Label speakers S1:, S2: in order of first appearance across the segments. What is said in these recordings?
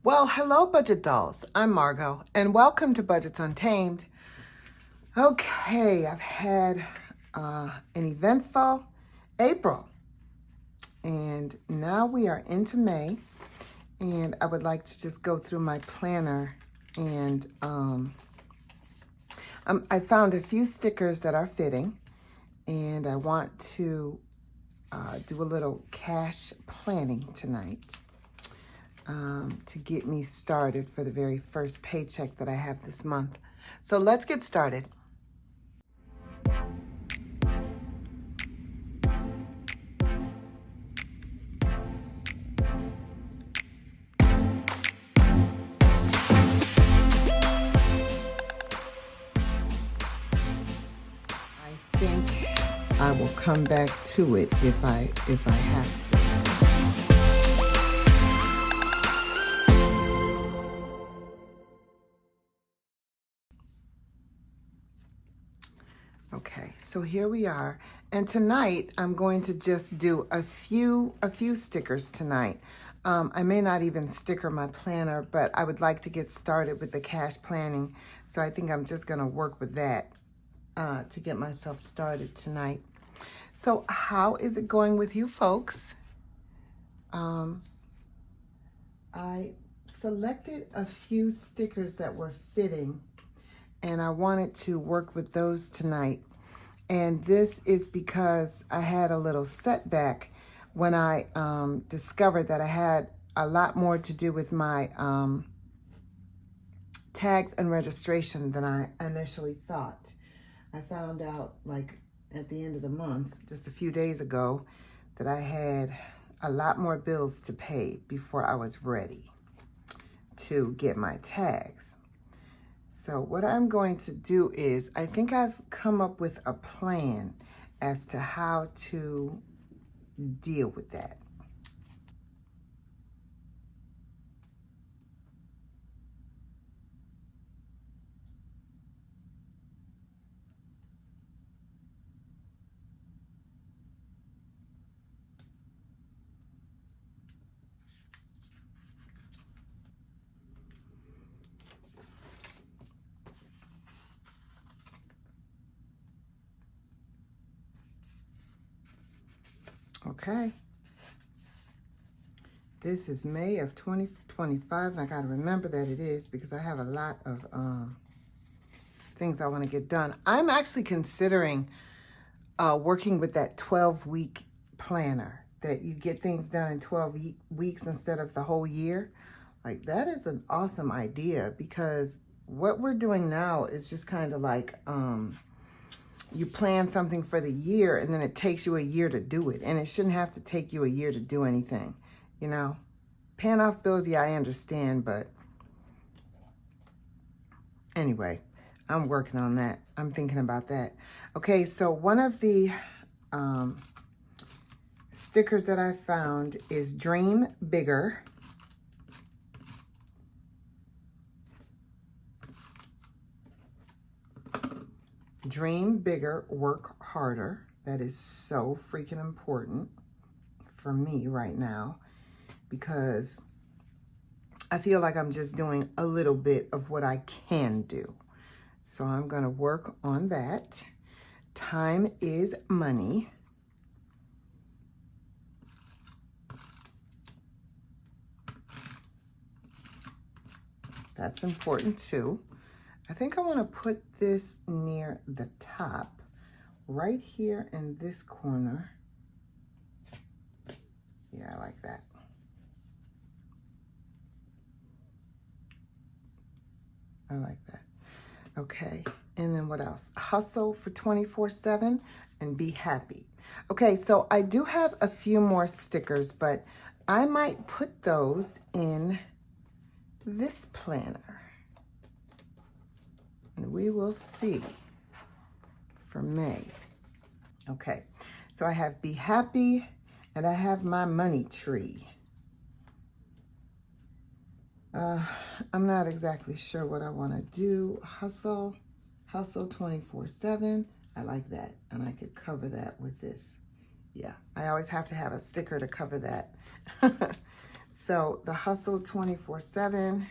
S1: Well, hello, budget dolls. I'm Margot, and welcome to Budgets Untamed. Okay, I've had an eventful April, and now we are into May, and I would like to just go through my planner, and I found a few stickers that are fitting, and I want to do a little cash planning tonight. To get me started for the very first paycheck that I have this month. So let's get started. I think I will come back to it if I have to. Okay, so here we are. And tonight I'm going to just do a few stickers tonight. I may not even sticker my planner, but I would like to get started with the cash planning. So I think I'm just gonna work with that to get myself started tonight. So how is it going with you folks? I selected a few stickers that were fitting, and I wanted to work with those tonight. And this is because I had a little setback when I discovered that I had a lot more to do with my tags and registration than I initially thought. I found out like at the end of the month, just a few days ago, that I had a lot more bills to pay before I was ready to get my tags. So what I'm going to do is, I think I've come up with a plan as to how to deal with that. Okay. This is May of 2025, and I got to remember that it is because I have a lot of things I want to get done. I'm actually considering working with that 12-week planner, that you get things done in 12 weeks instead of the whole year. Like, that is an awesome idea, because what we're doing now is just kind of like you plan something for the year and then it takes you a year to do it. And it shouldn't have to take you a year to do anything, you know? Paying off bills, yeah, I understand, but anyway, I'm working on that. I'm thinking about that. Okay, so one of the stickers that I found is Dream Bigger. Dream bigger, work harder. That is so freaking important for me right now, because I feel like I'm just doing a little bit of what I can do. So I'm going to work on that. Time is money. That's important too. I think I want to put this near the top, right here in this corner. Yeah, I like that. I like that. Okay, and then what else? Hustle for 24/7 and be happy. Okay, so I do have a few more stickers, but I might put those in this planner. And we will see for May. Okay, so I have be happy, and I have my money tree. I'm not exactly sure what I want to do. Hustle 24/7. I like that, and I could cover that with this. Yeah, I always have to have a sticker to cover that. So the hustle 24/7.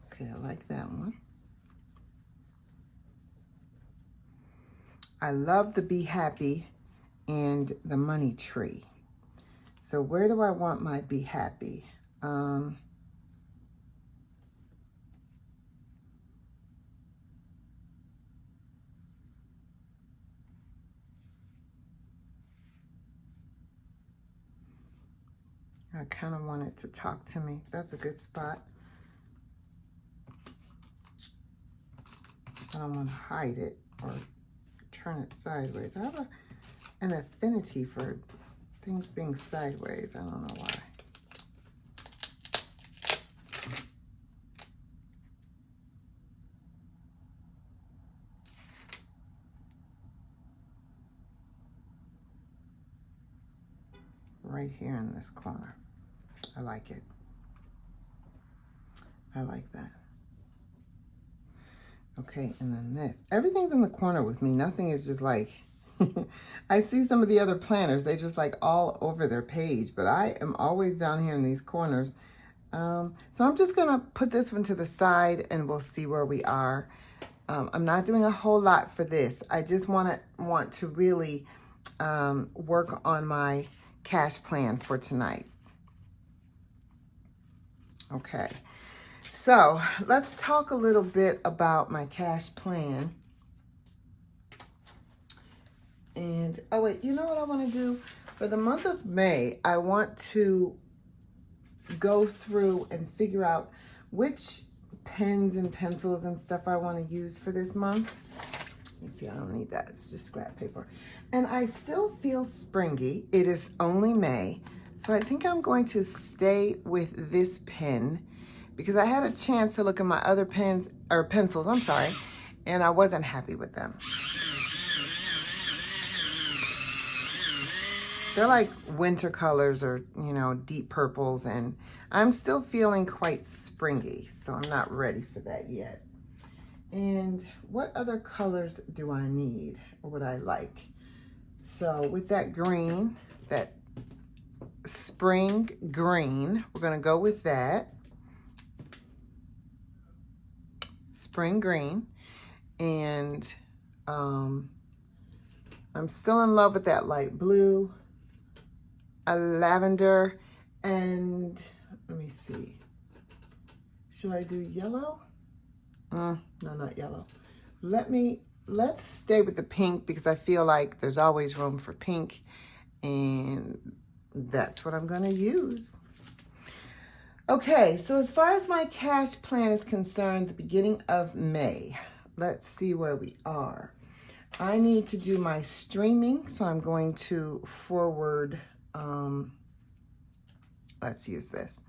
S1: Okay, I like that one. I love the Be Happy and the Money Tree. So where do I want my Be Happy? I kind of want it to talk to me. That's a good spot. I don't want to hide it or turn it sideways. I have an affinity for things being sideways. I don't know why. Right here in this corner. I like it. I like that. Okay, and then this. Everything's in the corner with me. Nothing is just like, I see some of the other planners, they just like all over their page, but I am always down here in these corners. So I'm just gonna put this one to the side and we'll see where we are. I'm not doing a whole lot for this. I just want to really work on my cash plan for tonight. Okay. So let's talk a little bit about my cash plan. And, oh wait, you know what I want to do? For the month of May, I want to go through and figure out which pens and pencils and stuff I want to use for this month. You see, I don't need that. It's just scrap paper. And I still feel springy. It is only May. So I think I'm going to stay with this pen because I had a chance to look at my other pens or pencils, I'm sorry, and I wasn't happy with them. They're like winter colors or, you know, deep purples, and I'm still feeling quite springy, so I'm not ready for that yet. And what other colors do I need or would I like? So with that green, that spring green, we're gonna go with that. Spring green. And I'm still in love with that light blue, a lavender, and let me see. Should I do yellow? No, not yellow. Let's stay with the pink because I feel like there's always room for pink, and that's what I'm gonna use. Okay, so as far as my cash plan is concerned, the beginning of May, let's see where we are. I need to do my streaming, so I'm going to forward, let's use this.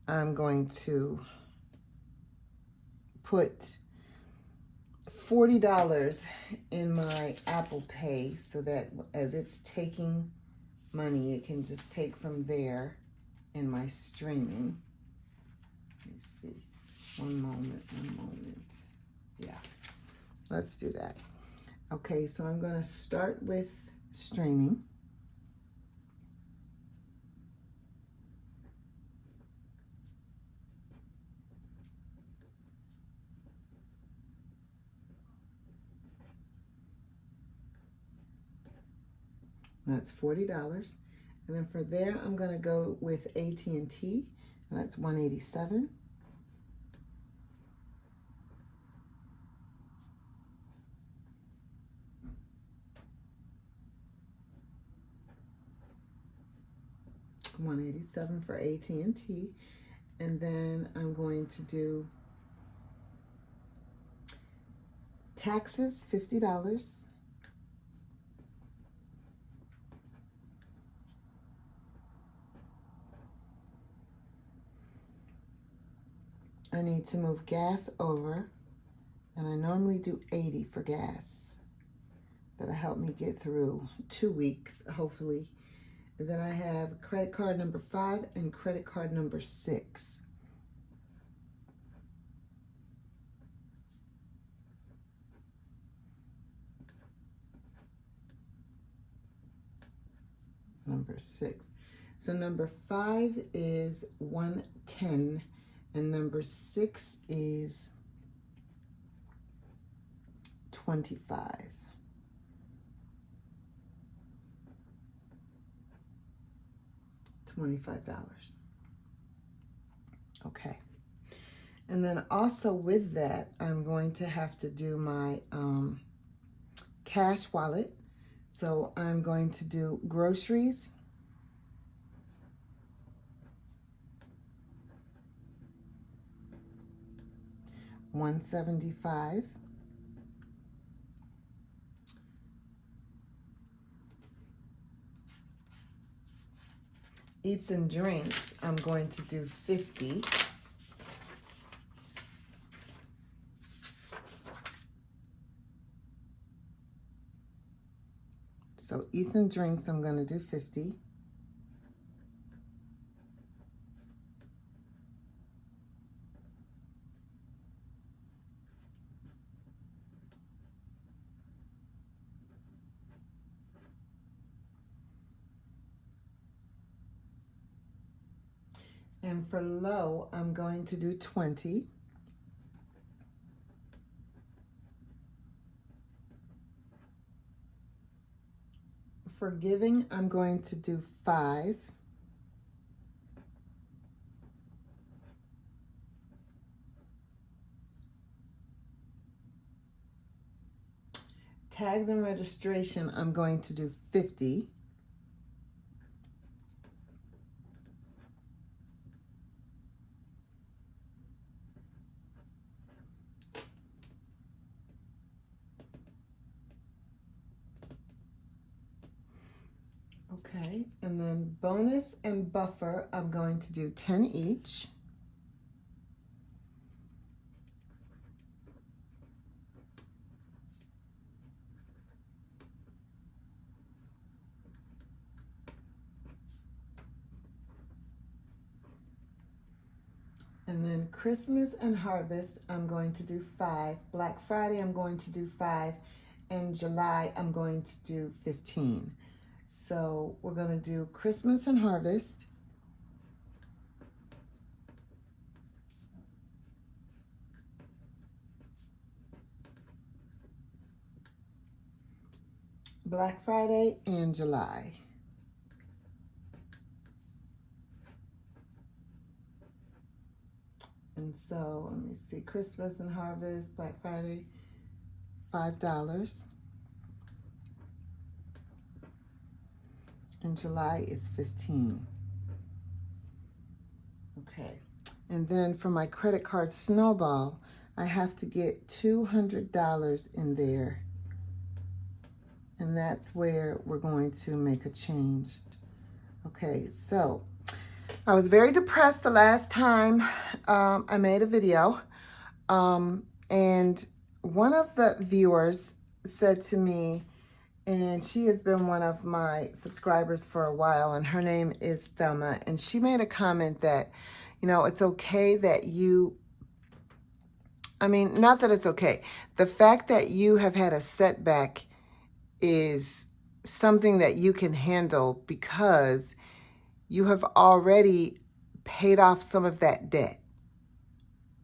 S1: I'm going to put $40 in my Apple Pay so that as it's taking money, it can just take from there in my streaming. Let me see. One moment. Yeah, let's do that. Okay, so I'm gonna start with streaming. That's $40. And then for there, I'm gonna go with AT&T, and that's $187. $187 for AT&T, and then I'm going to do taxes, $50. I need to move gas over, and I normally do $80 for gas. that'll help me get through 2 weeks, hopefully. And then I have credit card number 5 and credit card number 6. Number 6. So number 5 is 110 and number 6 is 25. $25. Okay. And then also with that, I'm going to have to do my cash wallet. So I'm going to do groceries. $175. Eats and drinks, I'm going to do 50. So eats and drinks, I'm going to do 50. And for low, I'm going to do 20. For giving, I'm going to do 5. Tags and registration, I'm going to do 50. Okay, and then bonus and buffer, I'm going to do 10 each. And then Christmas and harvest, I'm going to do 5. Black Friday, I'm going to do 5. And July, I'm going to do 15. So we're going to do Christmas and harvest. Black Friday and July. And so let me see, Christmas and harvest, Black Friday, $5. And July is 15. Okay. And then for my credit card snowball, I have to get $200 in there. And that's where we're going to make a change. Okay, so I was very depressed the last time I made a video. And one of the viewers said to me, and she has been one of my subscribers for a while, and her name is Thelma, and she made a comment that, you know, it's okay that you, I mean, not that it's okay. The fact that you have had a setback is something that you can handle because you have already paid off some of that debt.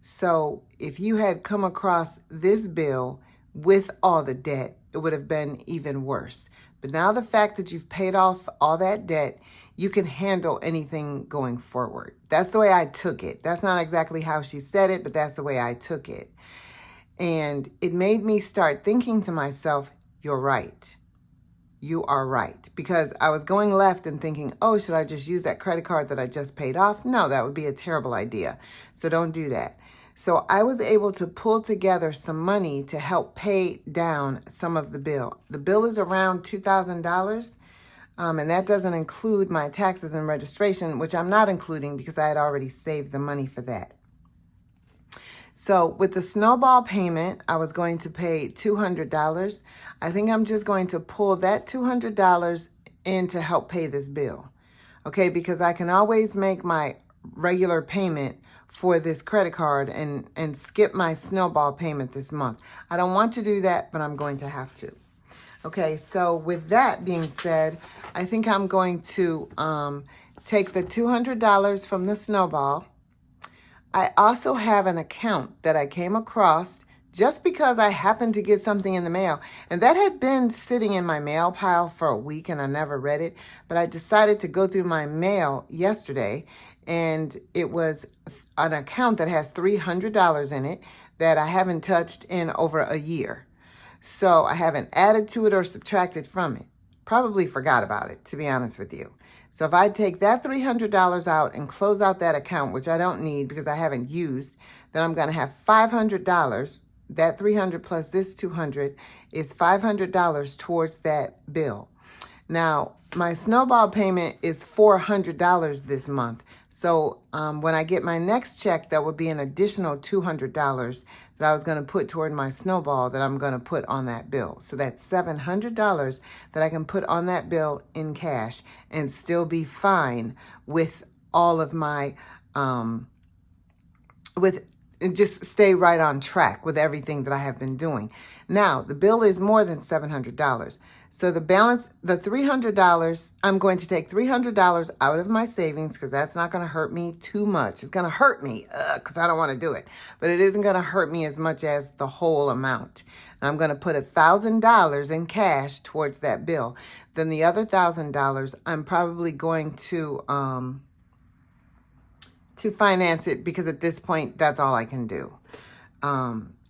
S1: So if you had come across this bill with all the debt, it would have been even worse. But now the fact that you've paid off all that debt, you can handle anything going forward. That's the way I took it. That's not exactly how she said it, but that's the way I took it. And it made me start thinking to myself, you're right. You are right. Because I was going left and thinking, oh, should I just use that credit card that I just paid off? No, that would be a terrible idea. So don't do that. So I was able to pull together some money to help pay down some of the bill. The bill is around $2,000, and that doesn't include my taxes and registration, which I'm not including because I had already saved the money for that. So with the snowball payment, I was going to pay $200. I think I'm just going to pull that $200 in to help pay this bill. Okay, because I can always make my regular payment for this credit card and skip my snowball payment this month. I don't want to do that, but I'm going to have to. Okay, so with that being said, I think I'm going to take the $200 from the snowball. I also have an account that I came across just because I happened to get something in the mail. And that had been sitting in my mail pile for a week and I never read it. But I decided to go through my mail yesterday, and it was an account that has $300 in it that I haven't touched in over a year. So I haven't added to it or subtracted from it. Probably forgot about it, to be honest with you. So if I take that $300 out and close out that account, which I don't need because I haven't used, then I'm going to have $500. That $300 plus this $200 is $500 towards that bill. Now, my snowball payment is $400 this month. So when I get my next check, that would be an additional $200 that I was going to put toward my snowball that I'm going to put on that bill. So that's $700 that I can put on that bill in cash and still be fine with all of my, just stay right on track with everything that I have been doing. Now, the bill is more than $700. So the balance, the $300, I'm going to take $300 out of my savings because that's not going to hurt me too much. It's going to hurt me because I don't want to do it. But it isn't going to hurt me as much as the whole amount. And I'm going to put $1,000 in cash towards that bill. Then the other $1,000, I'm probably going to finance it because at this point, that's all I can do.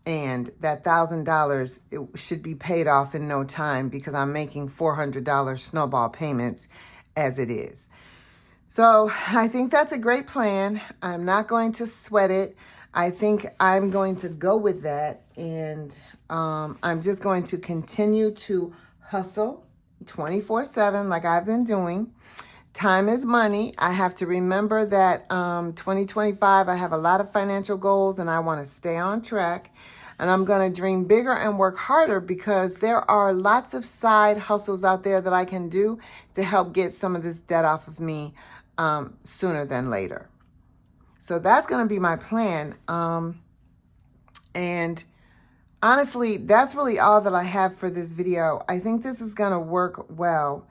S1: And that $1,000, it should be paid off in no time because I'm making $400 snowball payments as it is. So I think that's a great plan. I'm not going to sweat it. I think I'm going to go with that. And I'm just going to continue to hustle 24/7 like I've been doing. Time is money. I have to remember that 2025, I have a lot of financial goals and I want to stay on track. And I'm going to dream bigger and work harder because there are lots of side hustles out there that I can do to help get some of this debt off of me sooner than later. So that's going to be my plan. And honestly, that's really all that I have for this video. I think this is going to work well.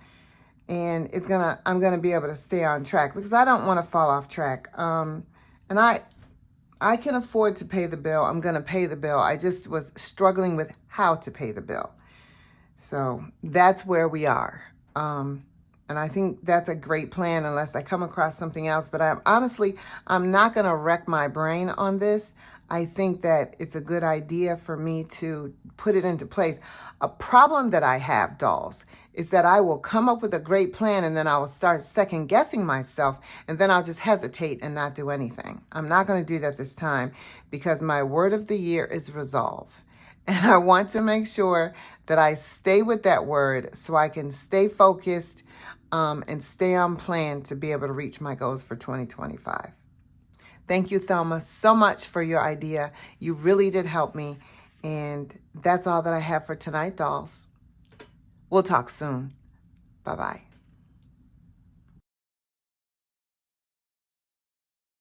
S1: And I'm going to be able to stay on track because I don't want to fall off track. And I can afford to pay the bill. I'm going to pay the bill. I just was struggling with how to pay the bill. So that's where we are. And I think that's a great plan unless I come across something else. But I'm not going to wreck my brain on this. I think that it's a good idea for me to put it into place. A problem that I have, dolls, is that I will come up with a great plan and then I will start second guessing myself and then I'll just hesitate and not do anything. I'm not going to do that this time because my word of the year is resolve. And I want to make sure that I stay with that word so I can stay focused and stay on plan to be able to reach my goals for 2025. Thank you, Thelma, so much for your idea. You really did help me. And that's all that I have for tonight, dolls. We'll talk soon. Bye-bye.